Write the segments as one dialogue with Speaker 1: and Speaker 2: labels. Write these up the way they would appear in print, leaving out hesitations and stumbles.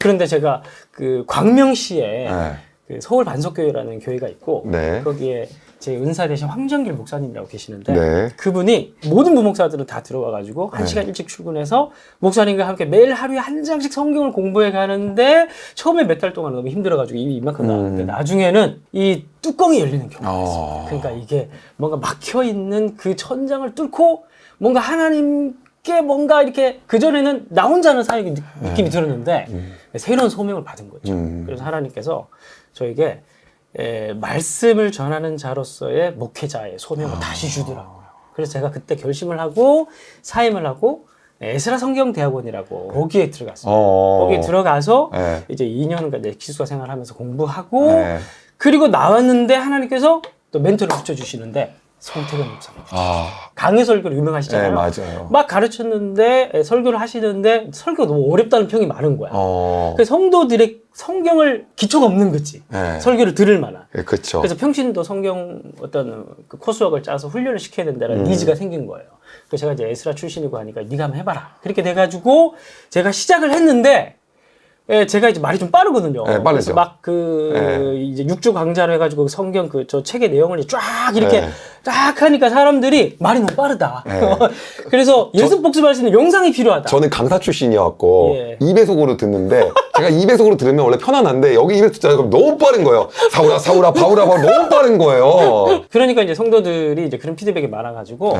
Speaker 1: 그런데 제가 그 광명시에
Speaker 2: 네.
Speaker 1: 그 서울 반석교회라는 교회가 있고
Speaker 2: 네.
Speaker 1: 거기에 제 은사 되신 황정길 목사님이라고 계시는데
Speaker 2: 네.
Speaker 1: 그분이 모든 부목사들은 다 들어와가지고 한 시간 일찍 출근해서 목사님과 함께 매일 하루에 한 장씩 성경을 공부해 가는데 처음에 몇 달 동안 너무 힘들어가지고 입이 이만큼 나왔는데 나중에는 이 뚜껑이 열리는 경우가 있어요. 그러니까 이게 뭔가 막혀 있는 그 천장을 뚫고 뭔가 하나님께 뭔가 이렇게 그전에는 나 혼자 하는 사역의 느낌이 들었는데 새로운 소명을 받은 거죠. 그래서 하나님께서 저에게 말씀을 전하는 자로서의 목회자의 소명을 다시 주더라고요. 그래서 제가 그때 결심을 하고 사임을 하고 에스라 성경대학원이라고 거기에 들어갔어요. 거기에 들어가서
Speaker 2: 네.
Speaker 1: 이제 2년간 기숙사 생활하면서 공부하고
Speaker 2: 네.
Speaker 1: 그리고 나왔는데 하나님께서 또 멘토를 붙여주시는데 송태근 목사님. 강의 설교로 유명하시잖아요.
Speaker 2: 네, 맞아요.
Speaker 1: 막 가르쳤는데 설교를 하시는데 설교가 너무 어렵다는 평이 많은 거야. 그래서 성도들의 성경을 기초가 없는 거지.
Speaker 2: 네.
Speaker 1: 설교를 들을 만한.
Speaker 2: 네, 그렇죠.
Speaker 1: 그래서 평신도 성경 어떤 그 코스웍을 짜서 훈련을 시켜야 된다는 니즈가 생긴 거예요. 그래서 제가 이제 에스라 출신이고 하니까 네가 한번 해봐라. 그렇게 돼가지고 제가 시작을 했는데 제가 이제 말이 좀 빠르거든요.
Speaker 2: 네, 빠르죠.
Speaker 1: 그래서 막 이제 6주 강좌를 해가지고 성경 저 책의 내용을 쫙 이렇게 쫙 하니까 사람들이 말이 너무 빠르다. 그래서 연습 복습할 수 있는 영상이 필요하다.
Speaker 2: 저는 강사 출신이었고 2배속으로 듣는데 제가 2배속으로 들으면 원래 편안한데 여기 2배속 듣잖아요. 그럼 너무 빠른 거예요. 사우라 바우라 너무 빠른 거예요.
Speaker 1: 그러니까 이제 성도들이 이제 그런 피드백이 많아가지고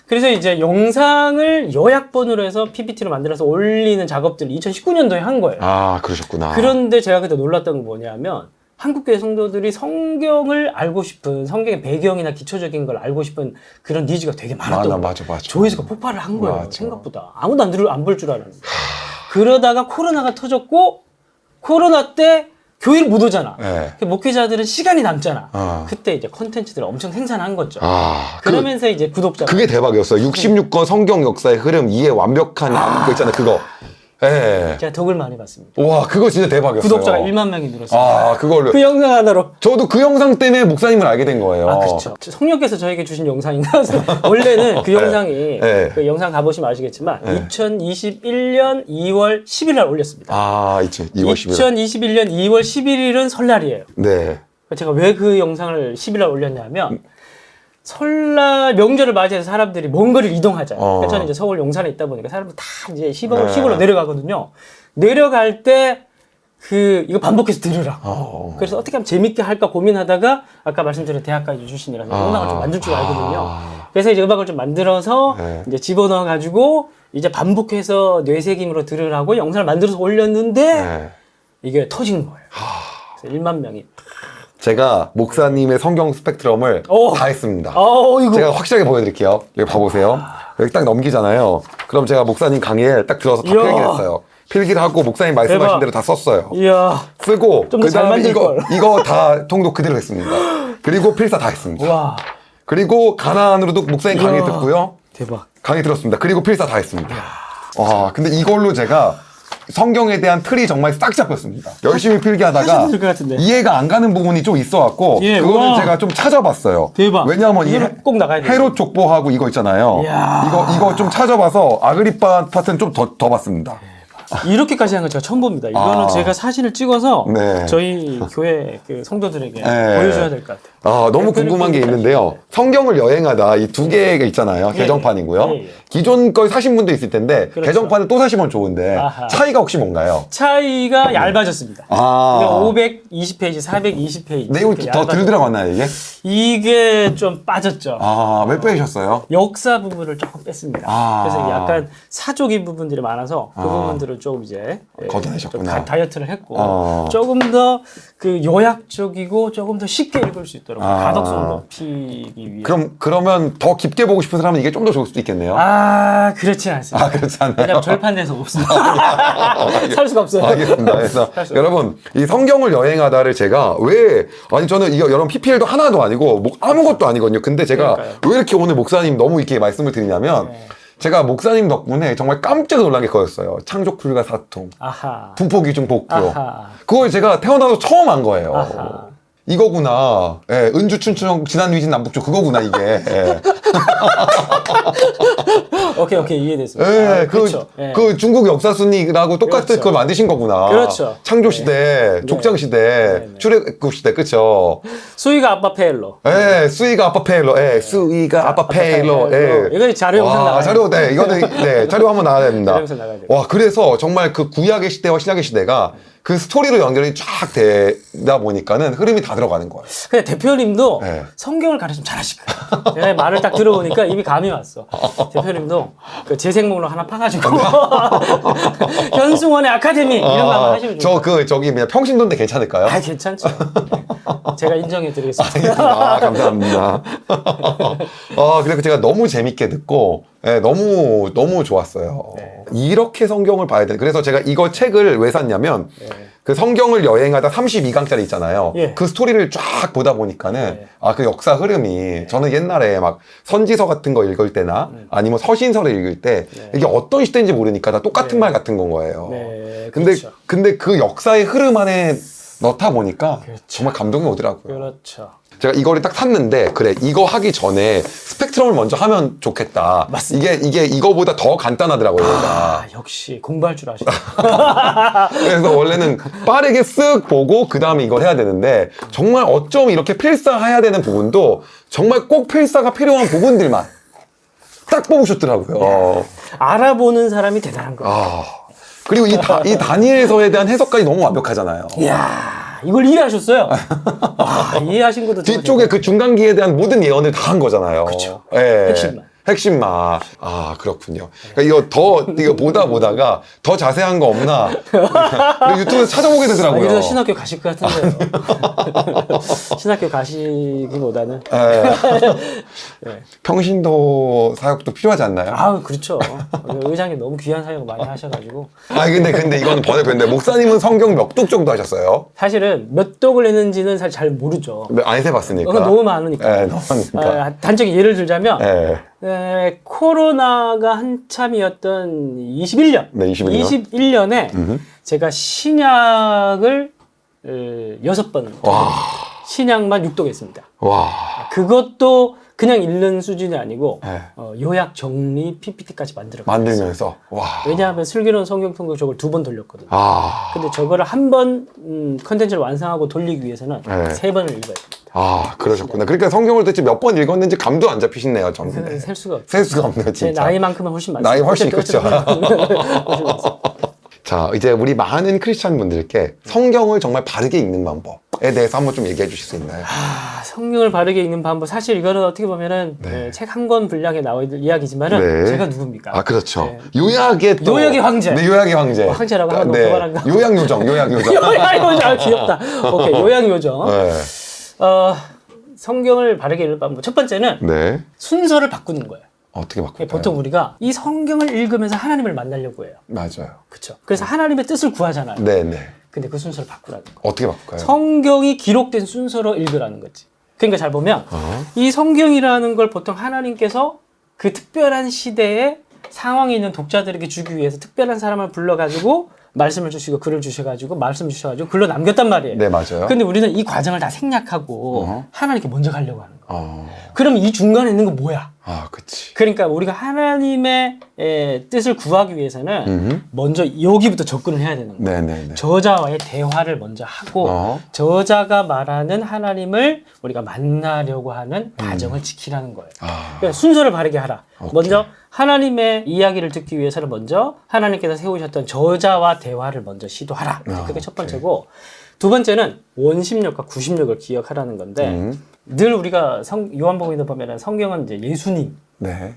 Speaker 1: 그래서 이제 영상을 요약본으로 해서 PPT로 만들어서 올리는 작업들을 2019년도에 한 거예요.
Speaker 2: 아, 그러셨구나.
Speaker 1: 그런데 제가 그때 놀랐던 건 뭐냐면 한국교회 성도들이 성경을 알고 싶은 성경의 배경이나 기초적인 걸 알고 싶은 그런 니즈가 되게 많았던 거예요.
Speaker 2: 맞아.
Speaker 1: 조회수가 폭발을 한 거예요.
Speaker 2: 맞아.
Speaker 1: 생각보다. 아무도 안 볼 줄 알았는데. 그러다가 코로나가 터졌고 코로나 때 교회를 못 오잖아. 목회자들은 시간이 남잖아. 그때 이제 콘텐츠들을 엄청 생산한 거죠. 그러면서 이제 구독자
Speaker 2: 그게 대박이었어요. 66권 성경 역사의 흐름 이해 완벽한 그거 있잖아요. 그거.
Speaker 1: 제가 덕을 많이 봤습니다.
Speaker 2: 와, 그거 진짜 대박이었어요.
Speaker 1: 구독자가 1만 명이 늘었어요.
Speaker 2: 그걸로.
Speaker 1: 그 영상 하나로.
Speaker 2: 저도 그 영상 때문에 목사님을 알게 된 거예요.
Speaker 1: 그렇죠. 성령께서 저에게 주신 영상인가? 원래는 그 영상이 그 영상 가보시면 아시겠지만 2021년 2월 10일 날 올렸습니다.
Speaker 2: 2월 10일.
Speaker 1: 2021년 2월 11일은 설날이에요.
Speaker 2: 네.
Speaker 1: 제가 왜 그 영상을 10일 날 올렸냐면 설날 명절을 맞이해서 사람들이 먼 거리를 이동하잖아요. 그래서 저는 이제 서울 용산에 있다 보니까 사람들 다 이제 시골로 내려가거든요. 내려갈 때 이거 반복해서 들으라고. 그래서 어떻게 하면 재밌게 할까 고민하다가 아까 말씀드린 대학가이즈 출신이라서 음악을 좀 만들 줄 알거든요. 그래서 이제 음악을 좀 만들어서 이제 집어넣어가지고 이제 반복해서 뇌새김으로 들으라고 영상을 만들어서 올렸는데 이게 터진 거예요. 그래서 1만 명이.
Speaker 2: 제가 목사님의 성경 스펙트럼을 다 했습니다. 제가 확실하게 보여드릴게요. 여기 봐보세요. 여기 딱 넘기잖아요. 그럼 제가 목사님 강의에 딱 들어서 다 필기했어요. 필기를 하고 목사님 말씀하신 대로 다 썼어요. 쓰고
Speaker 1: 좀 더 잘 만들 걸.
Speaker 2: 이거 다 통독 그대로 했습니다. 그리고 필사 다 했습니다.
Speaker 1: 와.
Speaker 2: 그리고 가나안으로도 목사님 강의 듣고요.
Speaker 1: 대박.
Speaker 2: 강의 들었습니다. 그리고 필사 다 했습니다. 와, 근데 이걸로 제가 성경에 대한 틀이 정말 싹 잡혔습니다. 열심히 필기하다가 이해가 안 가는 부분이 좀 있어갖고 그거를 제가 좀 찾아봤어요.
Speaker 1: 대박.
Speaker 2: 왜냐하면 이
Speaker 1: 꼭 나가야 돼요.
Speaker 2: 헤롯 족보하고 이거 있잖아요. 이거 좀 찾아봐서 아그리파 파트는 좀 더 봤습니다.
Speaker 1: 이렇게까지 한 건 제가 처음 봅니다. 이거는 제가 사진을 찍어서 저희 교회 그 성도들에게 보여줘야 될 것 같아요.
Speaker 2: 너무 궁금한 게 있는데요. 성경을 여행하다 이 두 개가 있잖아요. 개정판이고요. 기존 걸 사신 분도 있을 텐데 개정판을 또 사시면 좋은데 차이가 혹시 뭔가요?
Speaker 1: 차이가 얇아졌습니다. 520페이지, 420페이지.
Speaker 2: 내용이 더 덜 들어갔나요, 이게?
Speaker 1: 이게 좀 빠졌죠.
Speaker 2: 왜 빼셨어요?
Speaker 1: 역사 부분을 조금 뺐습니다. 그래서 약간 사족인 부분들이 많아서 그 부분들을 조금 이제
Speaker 2: 걷어내셨구나.
Speaker 1: 다이어트를 했고 조금 더 그 요약적이고 조금 더 쉽게 읽을 수 있도록 가독성을 높이기 위해.
Speaker 2: 그러면 더 깊게 보고 싶은 사람은 이게 좀 더 좋을 수도 있겠네요.
Speaker 1: 그렇지 않습니다.
Speaker 2: 그렇지 않아요.
Speaker 1: 왜냐면 절판돼서 없습니다. 살 수가 없어요.
Speaker 2: 알겠습니다. 그래서 여러분 이 성경을 여행하다를 제가 저는 이거 여러분 PPL도 하나도 아니고 뭐 아무것도 아니거든요. 근데 제가 왜 이렇게 오늘 목사님 너무 이렇게 말씀을 드리냐면 제가 목사님 덕분에 정말 깜짝 놀란 게 그거였어요. 창조 불가 사통, 분포 기준 복교. 그걸 제가 태어나서 처음 한 거예요. 이거구나. 은주 춘추령 진안 위진 남북조 그거구나 이게.
Speaker 1: 오케이 이해됐습니다.
Speaker 2: 예,
Speaker 1: 그렇죠. 예.
Speaker 2: 그 중국 역사순위라고 똑같은
Speaker 1: 그렇죠.
Speaker 2: 그걸 만드신 거구나.
Speaker 1: 그렇죠.
Speaker 2: 창조시대, 족장시대, 출애굽시대, 그쵸?
Speaker 1: 수위가 아빠 페일로.
Speaker 2: 예, 수위가 아빠 페일로, 예, 수위가 아빠 페일로, 예.
Speaker 1: 이거 자료 영상
Speaker 2: 와,
Speaker 1: 나가야
Speaker 2: 자료, 네, 이거는, 네, 자료 한번 나와야 됩니다.
Speaker 1: 자료 영상 나가야 돼요.
Speaker 2: 와, 그래서 정말 그 구약의 시대와 신약의 시대가 그 스토리로 연결이 쫙 되다 보니까는 흐름이 다 들어가는 거예요.
Speaker 1: 근데 대표님도
Speaker 2: 네.
Speaker 1: 성경을 가르치면 잘하실 거예요. 내 말을 딱 들어보니까 이미 감이 왔어. 대표님도 그 재생목록 하나 파가지고 현승원의 아카데미 이런 거 한번 하시면 좋을
Speaker 2: 저기 그냥 평신도인데 괜찮을까요?
Speaker 1: 아, 괜찮죠. 제가 인정해드리겠습니다.
Speaker 2: 알겠습니다. 아, 감사합니다. 그래서 제가 너무 재밌게 듣고, 예, 너무 좋았어요.
Speaker 1: 네.
Speaker 2: 이렇게 성경을 봐야 돼. 그래서 제가 이거 책을 왜 샀냐면, 그 성경을 여행하다 32강짜리 있잖아요.
Speaker 1: 예.
Speaker 2: 그 스토리를 쫙 보다 보니까는,
Speaker 1: 예.
Speaker 2: 그 역사 흐름이, 저는 옛날에 막 선지서 같은 거 읽을 때나, 아니면 서신서를 읽을 때, 이게 어떤 시대인지 모르니까 다 똑같은 말 같은 건 거예요.
Speaker 1: 네,
Speaker 2: 근데,
Speaker 1: 그렇죠.
Speaker 2: 근데 그 역사의 흐름 안에 넣다 보니까
Speaker 1: 그렇죠.
Speaker 2: 정말 감동이 오더라고요.
Speaker 1: 그렇죠.
Speaker 2: 제가 이거를 딱 샀는데, 그래, 이거 하기 전에 스펙트럼을 먼저 하면 좋겠다.
Speaker 1: 맞습니다.
Speaker 2: 이게 이거보다 더 간단하더라고요, 얘가.
Speaker 1: 아, 역시 공부할 줄 아시네.
Speaker 2: 그래서 원래는 빠르게 쓱 보고 그 다음에 이걸 해야 되는데, 정말 어쩜 이렇게 필사해야 되는 부분도 정말 꼭 필사가 필요한 부분들만 딱 뽑으셨더라고요.
Speaker 1: 알아보는 사람이 대단한 거예요.
Speaker 2: 그리고 이 다니엘서에 대한 해석까지 너무 완벽하잖아요.
Speaker 1: 이야, 이걸 이해하셨어요? 와, 이해하신 것도 정말
Speaker 2: 뒤쪽에 그 중간기에 대한 모든 예언을 다 한 거잖아요.
Speaker 1: 그쵸.
Speaker 2: 예.
Speaker 1: 핵심만.
Speaker 2: 핵심만. 그렇군요. 그러니까 이거 보다가 더 자세한 거 없나? 유튜브에서 찾아보게 되더라고요.
Speaker 1: 이래서 신학교 가실 것 같은데요. 신학교 가시기보다는. 네.
Speaker 2: 평신도 사역도 필요하지 않나요?
Speaker 1: 그렇죠. 의장님 너무 귀한 사역 많이 하셔가지고.
Speaker 2: 근데 이건 번외편인데, 목사님은 성경 몇 독 정도 하셨어요?
Speaker 1: 사실은 몇 독을 했는지는 사실 잘 모르죠.
Speaker 2: 안 해봤으니까.
Speaker 1: 너무 많으니까.
Speaker 2: 네, 너무 많으니까.
Speaker 1: 단적인 예를 들자면,
Speaker 2: 네.
Speaker 1: 코로나가 한참이었던 21년.
Speaker 2: 네, 21년.
Speaker 1: 21년에 제가 신약을 6번. 신약만 6독했습니다.
Speaker 2: 와.
Speaker 1: 그것도 그냥 읽는 수준이 아니고,
Speaker 2: 네.
Speaker 1: 요약, 정리, PPT까지
Speaker 2: 만들면서. 와.
Speaker 1: 왜냐하면 슬기로운 성경 통독 저걸 2번 돌렸거든요. 근데 저거를 한 번 컨텐츠를 완성하고 돌리기 위해서는 3번을 읽어야 됩니다.
Speaker 2: 그러셨구나. 그러니까 성경을 도대체 몇 번 읽었는지 감도 안 잡히시네요, 전부.
Speaker 1: 셀 수가 없죠.
Speaker 2: 셀 수가 없네요,
Speaker 1: 제
Speaker 2: 진짜.
Speaker 1: 나이만큼은 훨씬 많습니다.
Speaker 2: 나이 훨씬 그렇죠.
Speaker 1: 훨씬 많습니다.
Speaker 2: 자, 이제 우리 많은 크리스찬 분들께 성경을 정말 바르게 읽는 방법에 대해서 한번 좀 얘기해 주실 수 있나요?
Speaker 1: 성경을 바르게 읽는 방법. 사실 이거는 어떻게 보면은 책 한 권 분량에 나와 있는 이야기지만은 제가 누굽니까?
Speaker 2: 그렇죠.
Speaker 1: 네.
Speaker 2: 요약의
Speaker 1: 황제.
Speaker 2: 네, 요약의 황제.
Speaker 1: 황제라고 하면 너무 도발한가?
Speaker 2: 요약 요정, 요약 요정.
Speaker 1: 요약 귀엽다. 오케이, 요약 요정.
Speaker 2: 네.
Speaker 1: 성경을 바르게 읽는 방법. 첫 번째는 순서를 바꾸는 거예요.
Speaker 2: 어떻게 바꿀까요?
Speaker 1: 보통 우리가 이 성경을 읽으면서 하나님을 만나려고 해요.
Speaker 2: 맞아요.
Speaker 1: 그렇죠. 그래서 하나님의 뜻을 구하잖아요.
Speaker 2: 네네.
Speaker 1: 근데 그 순서를 바꾸라는 거예요.
Speaker 2: 어떻게 바꿀까요?
Speaker 1: 성경이 기록된 순서로 읽으라는 거지. 그러니까 잘 보면 이 성경이라는 걸 보통 하나님께서 그 특별한 시대에 상황에 있는 독자들에게 주기 위해서 특별한 사람을 불러가지고 말씀을 주시고 글을 주셔가지고 말씀을 주셔가지고 글로 남겼단 말이에요.
Speaker 2: 네, 맞아요.
Speaker 1: 근데 우리는 이 과정을 다 생략하고 하나님께 먼저 가려고 하는 거예요.
Speaker 2: 어.
Speaker 1: 그럼 이 중간에 있는 건 뭐야?
Speaker 2: 아, 그치.
Speaker 1: 그러니까 우리가 하나님의 뜻을 구하기 위해서는 먼저 여기부터 접근을 해야 되는 거예요.
Speaker 2: 네네네.
Speaker 1: 저자와의 대화를 먼저 하고 저자가 말하는 하나님을 우리가 만나려고 하는 과정을 지키라는 거예요. 그러니까 순서를 바르게 하라. 먼저 하나님의 이야기를 듣기 위해서는 먼저 하나님께서 세우셨던 저자와 대화를 먼저 시도하라. 그게 첫 번째고, 두 번째는 원심력과 구심력을 기억하라는 건데 늘 우리가 요한복음에 보면 성경은 이제 예수님,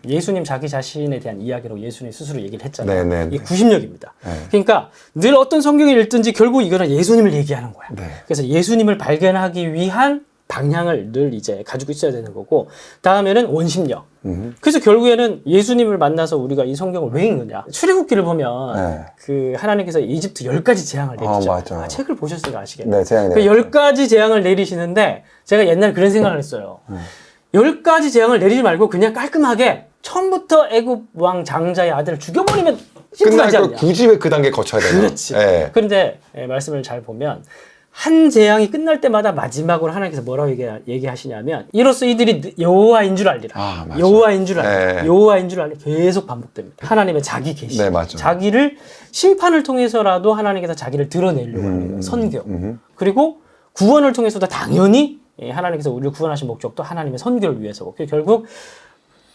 Speaker 1: 예수님 자기 자신에 대한 이야기로 예수님 스스로 얘기를 했잖아요. 이게 구심력입니다. 그러니까 늘 어떤 성경을 읽든지 결국 이거는 예수님을 얘기하는 거야. 그래서 예수님을 발견하기 위한 방향을 늘 이제 가지고 있어야 되는 거고, 다음에는 원심력. 그래서 결국에는 예수님을 만나서 우리가 이 성경을 왜 읽느냐. 출애굽기를 보면 그 하나님께서 이집트 10가지 재앙을 내리죠. 책을 보셨으니까 아시겠네요. 그 10가지 재앙을 내리시는데 제가 옛날에 그런 생각을 했어요. 10가지 재앙을 내리지 말고 그냥 깔끔하게 처음부터 애굽 왕 장자의 아들을 죽여버리면 심플하지 않냐.
Speaker 2: 굳이 왜 그 단계 거쳐야 되나?
Speaker 1: 그렇지. 그런데 말씀을 잘 보면 한 재앙이 끝날 때마다 마지막으로 하나님께서 뭐라고 얘기하시냐면 이로써 이들이 여호와인 줄 알리라.
Speaker 2: 맞아요.
Speaker 1: 여호와인 줄 알리라.
Speaker 2: 네.
Speaker 1: 여호와인 줄 알리라. 계속 반복됩니다. 하나님의 자기 계시.
Speaker 2: 네, 맞아요.
Speaker 1: 자기를 심판을 통해서라도 하나님께서 자기를 드러내려고 하는 거예요. 선교. 그리고 구원을 통해서도 당연히 하나님께서 우리를 구원하신 목적도 하나님의 선교를 위해서고 결국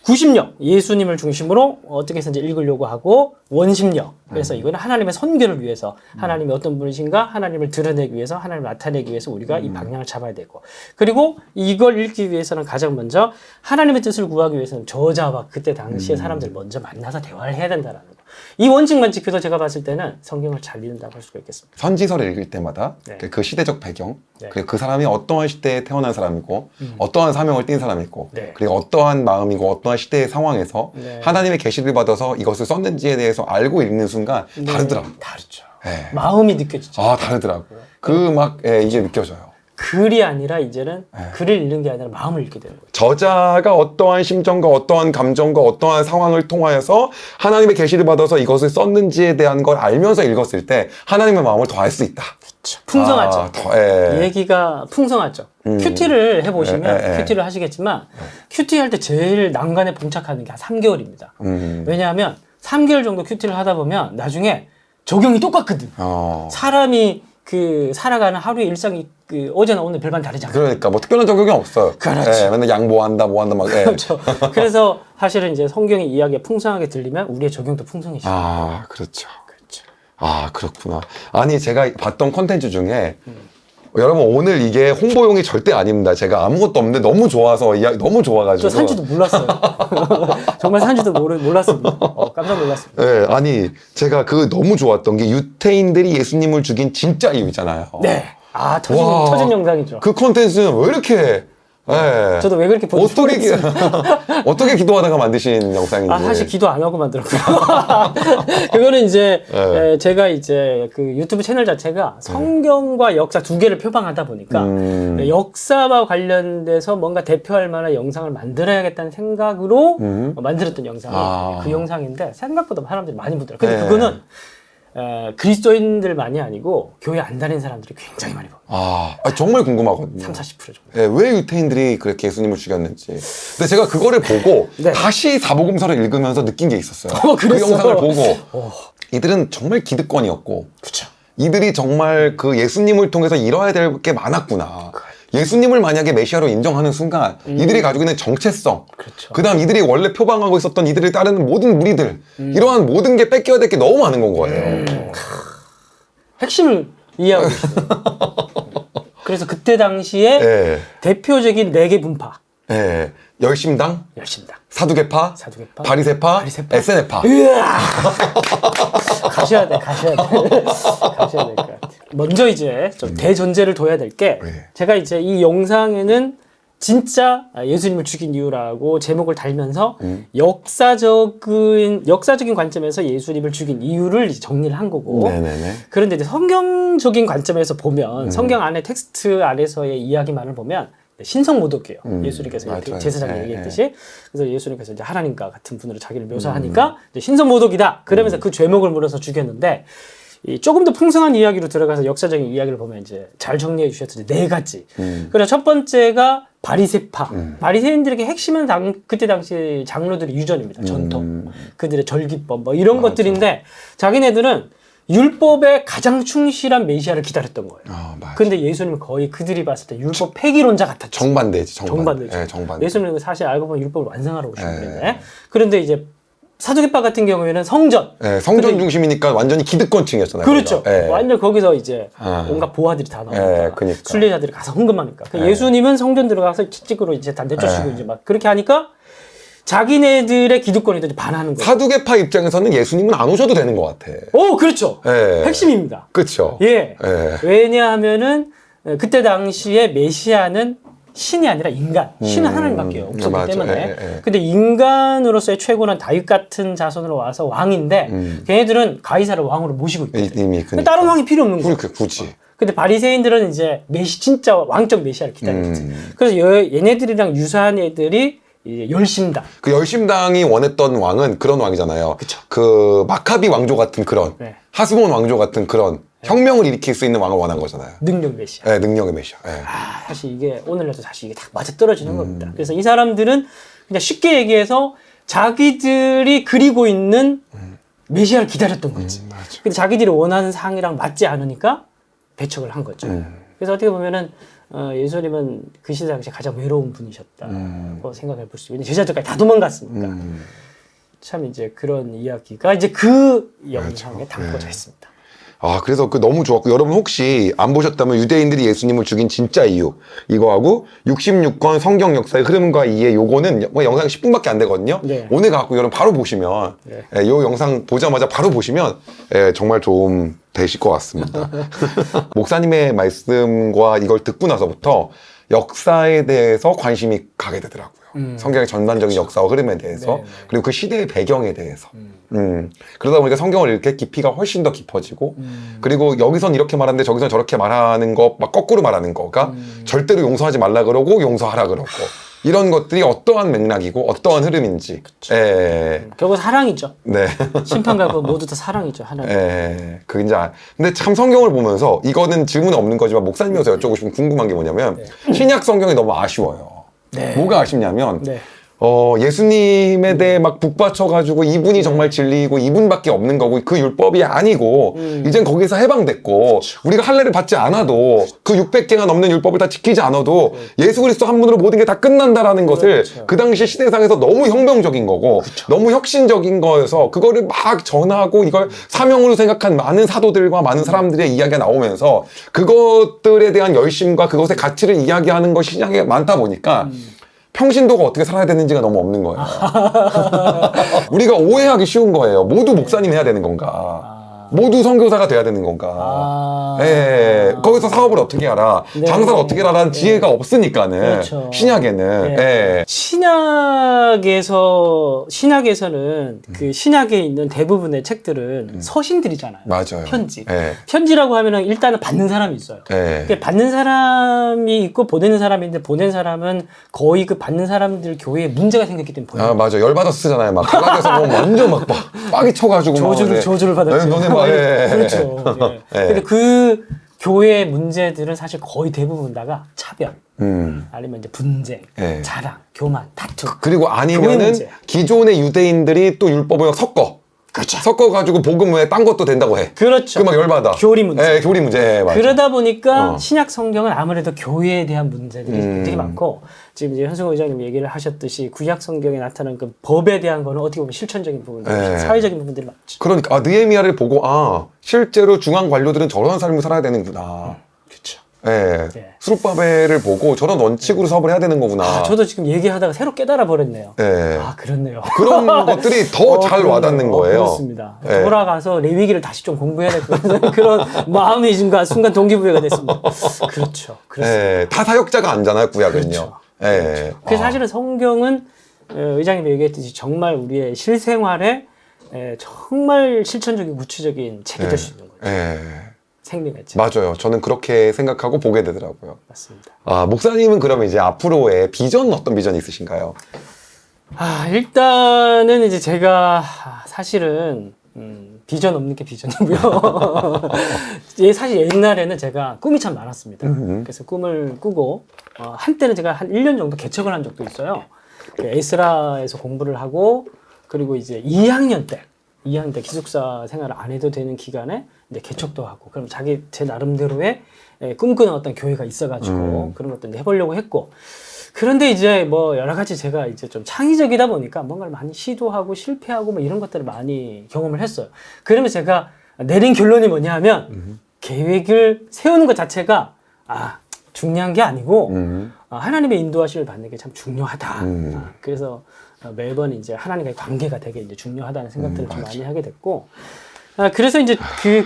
Speaker 1: 구심력, 예수님을 중심으로 어떻게 해서 이제 읽으려고 하고 원심력. 그래서 이거는 하나님의 선교를 위해서 하나님이 어떤 분이신가 하나님을 드러내기 위해서 하나님을 나타내기 위해서 우리가 이 방향을 잡아야 되고 그리고 이걸 읽기 위해서는 가장 먼저 하나님의 뜻을 구하기 위해서는 저자와 그때 당시의 사람들을 먼저 만나서 대화를 해야 된다는 거. 이 원칙만 지켜서 제가 봤을 때는 성경을 잘 읽는다고 할 수가 있겠습니다.
Speaker 2: 선지서를 읽을 때마다
Speaker 1: 네.
Speaker 2: 그 시대적 배경,
Speaker 1: 네.
Speaker 2: 그리고 그 사람이 어떠한 시대에 태어난 사람이고 어떠한 사명을 띈 사람이고
Speaker 1: 네.
Speaker 2: 그리고 어떠한 마음이고 어떠한 시대의 상황에서
Speaker 1: 네.
Speaker 2: 하나님의 계시를 받아서 이것을 썼는지에 대해서 알고 읽는 순간 다르더라고요.
Speaker 1: 다르죠.
Speaker 2: 네.
Speaker 1: 마음이 느껴지죠.
Speaker 2: 다르더라고요. 이게 느껴져요.
Speaker 1: 글이 아니라 이제는 글을 읽는 게 아니라 마음을 읽게 되는 거예요.
Speaker 2: 저자가 어떠한 심정과 어떠한 감정과 어떠한 상황을 통하여서 하나님의 계시를 받아서 이것을 썼는지에 대한 걸 알면서 읽었을 때 하나님의 마음을 더 알 수 있다.
Speaker 1: 풍성하죠.
Speaker 2: 예.
Speaker 1: 얘기가 풍성하죠. 큐티를 해보시면 큐티를 하시겠지만 큐티 할 때 제일 난관에 봉착하는 게 한 3개월입니다. 왜냐하면 3개월 정도 큐티를 하다 보면 나중에 적용이 똑같거든. 사람이 살아가는 하루의 일상이 어제나 오늘 별반 다르지 않아요.
Speaker 2: 그러니까 뭐 특별한 적용이 없어요.
Speaker 1: 그렇죠.
Speaker 2: 예, 맨날 양 뭐 한다 막. 예.
Speaker 1: 그렇죠. 그래서 사실은 이제 성경의 이야기가 풍성하게 들리면 우리의 적용도 풍성해지죠.
Speaker 2: 그렇죠. 그렇구나. 아니, 제가 봤던 콘텐츠 중에 여러분 오늘 이게 홍보용이 절대 아닙니다. 제가 아무것도 없는데 너무 좋아서 너무 좋아가지고.
Speaker 1: 저 산지도 몰랐어요. 정말 산지도 몰랐습니다. 깜짝 놀랐습니다.
Speaker 2: 네, 아니 제가 너무 좋았던 게 유태인들이 예수님을 죽인 진짜 이유잖아요.
Speaker 1: 네. 터진 영상이죠.
Speaker 2: 그 콘텐츠는 왜 이렇게 예.
Speaker 1: 저도 왜 그렇게 보는지
Speaker 2: 어떻게 기도하다가 만드신 영상인지.
Speaker 1: 사실 기도 안 하고 만들었고요. 그거는 이제 제가 이제 그 유튜브 채널 자체가 성경과 역사 두 개를 표방하다 보니까 역사와 관련돼서 뭔가 대표할 만한 영상을 만들어야겠다는 생각으로 만들었던 영상이 그 영상인데 생각보다 사람들이 많이 보더라고요. 근데 그거는 그리스도인들만이 아니고 교회 안 다니는 사람들이 굉장히 많이 봐요.
Speaker 2: 정말 궁금하거든요.
Speaker 1: 30-40% 정도.
Speaker 2: 네, 왜 유태인들이 그렇게 예수님을 죽였는지. 근데 제가 그거를 보고
Speaker 1: 네.
Speaker 2: 다시 사복음서를 읽으면서 느낀 게 있었어요.
Speaker 1: 그랬어요?
Speaker 2: 그 영상을 보고 이들은 정말 기득권이었고
Speaker 1: 그렇죠.
Speaker 2: 이들이 정말 그 예수님을 통해서 이뤄야 될 게 많았구나. 예수님을 만약에 메시아로 인정하는 순간 이들이 가지고 있는 정체성,
Speaker 1: 그렇죠.
Speaker 2: 그다음 이들이 원래 표방하고 있었던 이들을 따르는 모든 무리들, 이러한 모든 게 뺏겨야 될 게 너무 많은 건 거예요.
Speaker 1: 핵심을 이해하고 있어요. 그래서 그때 당시에 대표적인 4개 분파.
Speaker 2: 열심당, 사두개파, 바리새파, 에세네파.
Speaker 1: 가셔야 될 것 같아요. 먼저 이제 좀 대전제를 둬야 될 게 제가 이제 이 영상에는 진짜 예수님을 죽인 이유라고 제목을 달면서 역사적인 관점에서 예수님을 죽인 이유를 정리를 한 거고.
Speaker 2: 네네네.
Speaker 1: 그런데 이제 성경적인 관점에서 보면 성경 안에 텍스트 안에서의 이야기만을 보면 신성모독이에요. 예수님께서 제사장이 얘기했듯이. 그래서 예수님께서 이제 하나님과 같은 분으로 자기를 묘사하니까 이제 신성모독이다. 그러면서 그 죄목을 물어서 죽였는데 조금 더 풍성한 이야기로 들어가서 역사적인 이야기를 보면 이제 잘 정리해 주셨듯이 4가지. 그래서 첫 번째가 바리새파. 바리새인들에게 핵심은 그때 당시 장로들의 유전입니다. 전통. 그들의 절기법 뭐 이런 것들인데 자기네들은 율법에 가장 충실한 메시아를 기다렸던 거예요. 근데 예수님은 거의 그들이 봤을 때 율법 폐기론자 같았죠.
Speaker 2: 정반대죠.
Speaker 1: 정반대죠. 예수님은 사실 알고 보면 율법을 완성하러 오신 분인데 그런데 이제 사두개파 같은 경우에는 성전.
Speaker 2: 성전 중심이니까 완전히 기득권층이었잖아요.
Speaker 1: 그렇죠. 완전 거기서 이제 온갖 보아들이 다 나오니까.
Speaker 2: 그러니까.
Speaker 1: 순례자들이 가서 헌금하니까. 예수님은 성전 들어가서 칙칙으로 이제 다 내쫓으시고 이제 막 그렇게 하니까 자기네들의 기득권이든지 반하는 거예요.
Speaker 2: 사두개파 입장에서는 예수님은 안 오셔도 되는 것 같아.
Speaker 1: 그렇죠. 핵심입니다.
Speaker 2: 그렇죠.
Speaker 1: 왜냐하면은 그때 당시에 메시아는 신이 아니라 인간. 신은 하나님밖에 없었기 때문에. 근데 인간으로서의 최고는 다윗 같은 자손으로 와서 왕인데 걔네들은 가이사를 왕으로 모시고 있거든요.
Speaker 2: 이미
Speaker 1: 그러니까. 다른 왕이 필요 없는 거예요.
Speaker 2: 굳이.
Speaker 1: 근데 바리새인들은 이제 진짜 왕적 메시아를 기다렸지. 그래서 얘네들이랑 유사한 애들이 이제 열심당.
Speaker 2: 그 열심당이 원했던 왕은 그런 왕이잖아요.
Speaker 1: 그쵸.
Speaker 2: 그 마카비 왕조 같은 그런 하스몬 왕조 같은 그런 혁명을 일으킬 수 있는 왕을 원한 거잖아요.
Speaker 1: 능력 메시아.
Speaker 2: 네, 능력의 메시아. 네.
Speaker 1: 사실 이게 오늘날도 사실 이게 다 맞아떨어지는 겁니다. 그래서 이 사람들은 그냥 쉽게 얘기해서 자기들이 그리고 있는 메시아를 기다렸던 거지. 근데 자기들이 원하는 상이랑 맞지 않으니까 배척을 한 거죠. 그래서 어떻게 보면은 예수님은 그 시대 당시에 가장 외로운 분이셨다고 생각해 볼 수 있는 제자들까지 다 도망갔으니까 참 이제 그런 이야기가 이제 그 영상에 담겨져 있습니다.
Speaker 2: 아, 그래서 그 너무 좋았고, 여러분 혹시 안 보셨다면 유대인들이 예수님을 죽인 진짜 이유, 이거하고 66권 성경 역사의 흐름과 이해, 요거는 뭐 영상 10분밖에 안 되거든요.
Speaker 1: 네.
Speaker 2: 오늘 갖고 여러분 바로 보시면,
Speaker 1: 네.
Speaker 2: 예, 요 영상 보자마자 바로 보시면, 예, 정말 도움 되실 것 같습니다. 목사님의 말씀과 이걸 듣고 나서부터 역사에 대해서 관심이 가게 되더라고요. 성경의 전반적인 역사와 흐름에 대해서,
Speaker 1: 네, 네.
Speaker 2: 그리고 그 시대의 배경에 대해서. 그러다 보니까 성경을 이렇게 깊이가 훨씬 더 깊어지고, 그리고 여기선 이렇게 말하는데 저기선 저렇게 말하는 거, 막 거꾸로 말하는 거가 절대로 용서하지 말라 그러고 용서하라 그러고, 이런 것들이 어떠한 맥락이고 어떠한 흐름인지. 예.
Speaker 1: 결국 사랑이죠.
Speaker 2: 네.
Speaker 1: 심판과 그 모두 다 사랑이죠. 하나님.
Speaker 2: 예. 그게 이제, 근데 참 성경을 보면서 이거는 질문 없는 거지만 목사님이어서 여쭤보고 싶은 궁금한 게 뭐냐면, 신약 성경이 너무 아쉬워요.
Speaker 1: 네.
Speaker 2: 뭐가 아쉽냐면,
Speaker 1: 네.
Speaker 2: 예수님에 대해 막 북받쳐가지고 이분이 정말 진리이고 이분밖에 없는 거고 그 율법이 아니고 이젠 거기서 해방됐고 우리가 할례를 받지 않아도 그 600개가 넘는 율법을 다 지키지 않아도 예수 그리스도 한 분으로 모든 게 다 끝난다라는 것을 그 당시 시대상에서 너무 혁명적인 거고 너무 혁신적인 거여서 그거를 막 전하고 이걸 사명으로 생각한 많은 사도들과 많은 사람들의 이야기가 나오면서 그것들에 대한 열심과 그것의 가치를 이야기하는 것이 시장에 많다 보니까 평신도가 어떻게 살아야 되는지가 너무 없는 거예요. 우리가 오해하기 쉬운 거예요. 모두 목사님 해야 되는 건가? 모두 선교사가 돼야 되는 건가? 예, 거기서 사업을 어떻게 하라?
Speaker 1: 네.
Speaker 2: 장사를 어떻게 하라는 지혜가 없으니까는
Speaker 1: 그렇죠.
Speaker 2: 신약에는.
Speaker 1: 네.
Speaker 2: 예.
Speaker 1: 신약에서는 그 신약에 있는 대부분의 책들은 서신들이잖아요.
Speaker 2: 맞아요.
Speaker 1: 편지.
Speaker 2: 예.
Speaker 1: 편지라고 하면은 일단은 받는 사람이 있어요.
Speaker 2: 예.
Speaker 1: 그 받는 사람이 있고 보내는 사람이 있는데 보낸 사람은 거의 그 받는 사람들 교회에 문제가 생겼기 때문에 보내요.
Speaker 2: 아, 맞아. 열받아서 쓰잖아요. 막 가락에서 보면 완전 막 빡이 쳐가지고. 막,
Speaker 1: 저주를 받았죠.
Speaker 2: 너네 막, 예.
Speaker 1: 그렇죠. 예.
Speaker 2: 예.
Speaker 1: 근데 그 교회의 문제들은 사실 거의 대부분 다가 차별, 아니면 이제 분쟁,
Speaker 2: 예.
Speaker 1: 자랑, 교만, 다툼.
Speaker 2: 그리고
Speaker 1: 교회
Speaker 2: 아니면은
Speaker 1: 문제야.
Speaker 2: 기존의 유대인들이 또 율법을 섞어.
Speaker 1: 그렇죠.
Speaker 2: 섞어가지고 복음 외에 딴 것도 된다고 해.
Speaker 1: 그렇죠.
Speaker 2: 그 막 열받아.
Speaker 1: 교리 문제.
Speaker 2: 예, 교리 문제. 예, 맞아.
Speaker 1: 그러다 보니까
Speaker 2: 어.
Speaker 1: 신약 성경은 아무래도 교회에 대한 문제들이 되게 많고 지금 이제 현승호 의장님 얘기를 하셨듯이 구약 성경에 나타난 그 법에 대한 거는 어떻게 보면 실천적인 부분들,
Speaker 2: 네.
Speaker 1: 사회적인 부분들이 많죠.
Speaker 2: 그러니까 느헤미야를 보고 실제로 중앙 관료들은 저런 삶을 살아야 되는구나.
Speaker 1: 그렇죠.
Speaker 2: 예.
Speaker 1: 네.
Speaker 2: 수룹바벨을 보고 저런 원칙으로 사업을 해야 되는 거구나.
Speaker 1: 저도 지금 얘기하다가 새로 깨달아 버렸네요.
Speaker 2: 예.
Speaker 1: 그렇네요.
Speaker 2: 그런 것들이 더 잘
Speaker 1: 그러네요.
Speaker 2: 와닿는 거예요.
Speaker 1: 그렇습니다.
Speaker 2: 예.
Speaker 1: 돌아가서 레위기를 다시 좀 공부해야 될 것 같은 그런 마음의 순간 동기부여가 됐습니다. 그렇죠. 그렇습니다.
Speaker 2: 예. 다 사역자가 아니잖아요, 구약은요.
Speaker 1: 그렇죠.
Speaker 2: 예.
Speaker 1: 그래서 사실은 성경은 의장님이 얘기했듯이 정말 우리의 실생활에 정말 실천적인 구체적인 책이 될 수 있는 거죠.
Speaker 2: 예.
Speaker 1: 생명의 책.
Speaker 2: 맞아요. 저는 그렇게 생각하고 보게 되더라고요.
Speaker 1: 맞습니다.
Speaker 2: 목사님은 그러면 이제 앞으로의 비전은 어떤 비전이 있으신가요?
Speaker 1: 일단은 이제 제가 사실은 비전 없는 게 비전이고요. 사실 옛날에는 제가 꿈이 참 많았습니다. 그래서 꿈을 꾸고 한때는 제가 한 1년 정도 개척을 한 적도 있어요. 그 에스라에서 공부를 하고 그리고 이제 2학년 때 기숙사 생활을 안 해도 되는 기간에 이제 개척도 하고 그럼 제 나름대로의 꿈꾸는 어떤 교회가 있어가지고 그런 것도 이제 해보려고 했고 그런데 이제 뭐 여러 가지 제가 이제 좀 창의적이다 보니까 뭔가를 많이 시도하고 실패하고 뭐 이런 것들을 많이 경험을 했어요. 그러면 제가 내린 결론이 뭐냐 하면 계획을 세우는 것 자체가 중요한 게 아니고 하나님의 인도하심을 받는 게 참 중요하다. 그래서 매번 이제 하나님과의 관계가 되게 이제 중요하다는 생각들을 좀 많이 하게 됐고 그래서 이제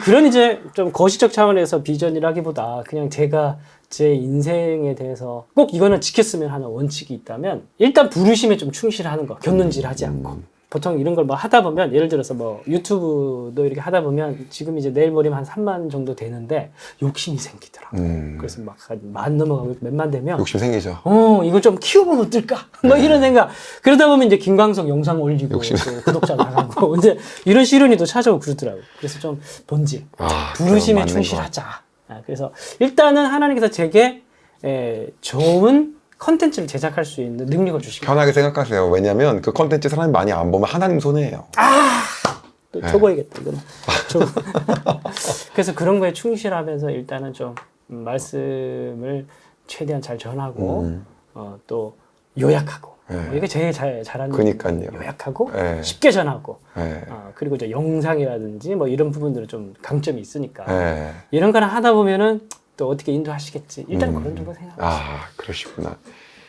Speaker 1: 그런 이제 좀 거시적 차원에서 비전이라기보다 그냥 제가 제 인생에 대해서 꼭 이거는 지켰으면 하는 원칙이 있다면 일단 부르심에 좀 충실하는 거, 곁눈질하지 않고 보통 이런 걸 뭐 하다 보면 예를 들어서 뭐 유튜브도 이렇게 하다 보면 지금 이제 내일 모레면 한 3만 정도 되는데 욕심이 생기더라고요. 그래서 막 한 만 넘어가고 몇만 되면
Speaker 2: 욕심 생기죠.
Speaker 1: 이걸 좀 키워보면 어떨까? 뭐 이런 생각. 그러다 보면 이제 김광석 영상 올리고 또 구독자 나가고 이제 이런 시련이 또 찾아오고 그러더라고요. 그래서 좀 본질, 부르심에
Speaker 2: 맞는
Speaker 1: 충실하자. 그래서 일단은 하나님께서 제게 좋은 컨텐츠를 제작할 수 있는 능력을 주시고
Speaker 2: 편하게 생각하세요. 왜냐면 그 컨텐츠 사람이 많이 안 보면 하나님 손해예요.
Speaker 1: 또 적어야겠다 이거는. 그래서 그런 거에 충실하면서 일단은 좀 말씀을 최대한 잘 전하고 또 요약하고 이게 제일 잘하는
Speaker 2: 그러니까요.
Speaker 1: 요약하고
Speaker 2: 네.
Speaker 1: 쉽게 전하고
Speaker 2: 네.
Speaker 1: 그리고 이제 영상이라든지 뭐 이런 부분들은 좀 강점이 있으니까
Speaker 2: 네.
Speaker 1: 이런 거나 하다 보면은 또 어떻게 인도하시겠지. 일단 그런 정도 생각합니다.
Speaker 2: 그러시구나.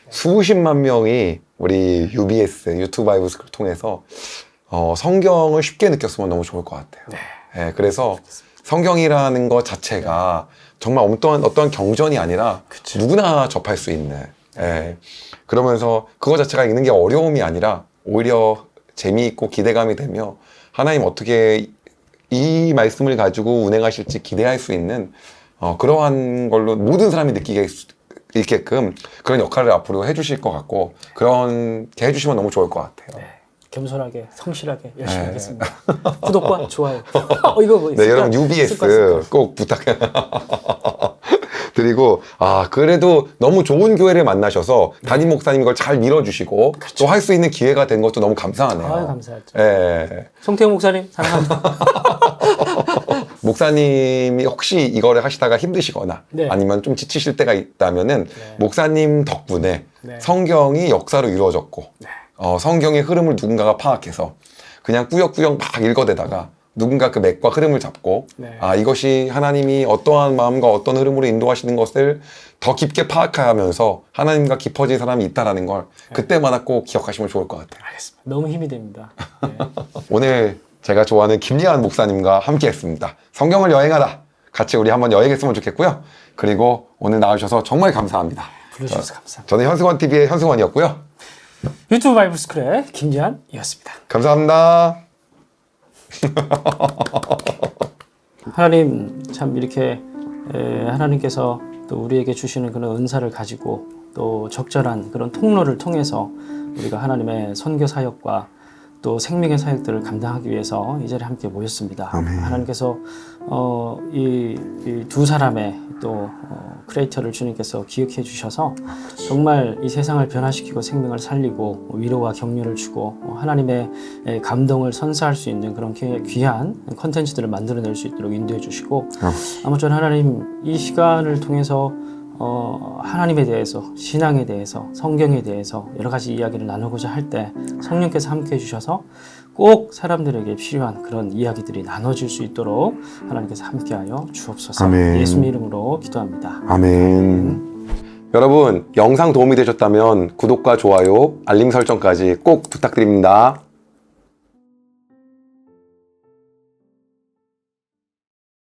Speaker 2: 수십만 명이 우리 UBS 유튜브 바이블 스쿨을 통해서 성경을 쉽게 느꼈으면 너무 좋을 것 같아요. 네, 그래서 성경이라는 것 자체가 정말 어떤 경전이 아니라 누구나 접할 수 있는. 그러면서 그거 자체가 읽는 게 어려움이 아니라 오히려 재미있고 기대감이 되며 하나님 어떻게 이 말씀을 가지고 운행하실지 기대할 수 있는 그러한 걸로 모든 사람이 느끼게 있게끔 그런 역할을 앞으로 해주실 것 같고 그렇게 해주시면 너무 좋을 것 같아요.
Speaker 1: 겸손하게 성실하게 열심히 하겠습니다. 구독과 좋아요. 이거 뭐
Speaker 2: 네, 여러분 UBS 꼭 부탁해 드리고 그래도 너무 좋은 교회를 만나셔서 담임 목사님 이걸 잘 밀어주시고 또 할 수 있는 기회가 된 것도 너무 감사하네요.
Speaker 1: 감사하죠.
Speaker 2: 네.
Speaker 1: 송태용 목사님 사랑합니다.
Speaker 2: 목사님이 혹시 이거를 하시다가 힘드시거나 아니면 좀 지치실 때가 있다면은 목사님 덕분에 성경이 역사로 이루어졌고 성경의 흐름을 누군가가 파악해서 그냥 꾸역꾸역 막 읽어대다가 누군가 그 맥과 흐름을 잡고 이것이 하나님이 어떠한 마음과 어떤 흐름으로 인도하시는 것을 더 깊게 파악하면서 하나님과 깊어진 사람이 있다는 걸 그때마다 꼭 기억하시면 좋을 것 같아요.
Speaker 1: 알겠습니다. 너무 힘이 됩니다.
Speaker 2: 오늘 제가 좋아하는 김예한 목사님과 함께 했습니다. 성경을 여행하다. 같이 우리 한번 여행했으면 좋겠고요. 그리고 오늘 나와주셔서 정말 감사합니다.
Speaker 1: 불러주셔서 감사합니다.
Speaker 2: 저는 현승원TV의 현승원이었고요.
Speaker 1: 유튜브 바이블 스쿨의 김재한이었습니다.
Speaker 2: 감사합니다.
Speaker 1: 하나님 참 이렇게 하나님께서 또 우리에게 주시는 그런 은사를 가지고 또 적절한 그런 통로를 통해서 우리가 하나님의 선교 사역과 또 생명의 사역들을 감당하기 위해서 이 자리에 함께 모였습니다.
Speaker 2: 아멘.
Speaker 1: 하나님께서 이 두 사람의 또 크리에이터를 주님께서 기억해 주셔서 정말 이 세상을 변화시키고 생명을 살리고 위로와 격려를 주고 하나님의 감동을 선사할 수 있는 그런 귀한 컨텐츠들을 만들어낼 수 있도록 인도해 주시고 아무쪼록 하나님 이 시간을 통해서 하나님에 대해서, 신앙에 대해서, 성경에 대해서 여러 가지 이야기를 나누고자 할 때 성령께서 함께 해주셔서 꼭 사람들에게 필요한 그런 이야기들이 나눠질 수 있도록 하나님께서 함께하여 주옵소서.
Speaker 2: 아멘.
Speaker 1: 예수님 이름으로 기도합니다.
Speaker 2: 아멘. 여러분 영상 도움이 되셨다면 구독과 좋아요, 알림 설정까지 꼭 부탁드립니다.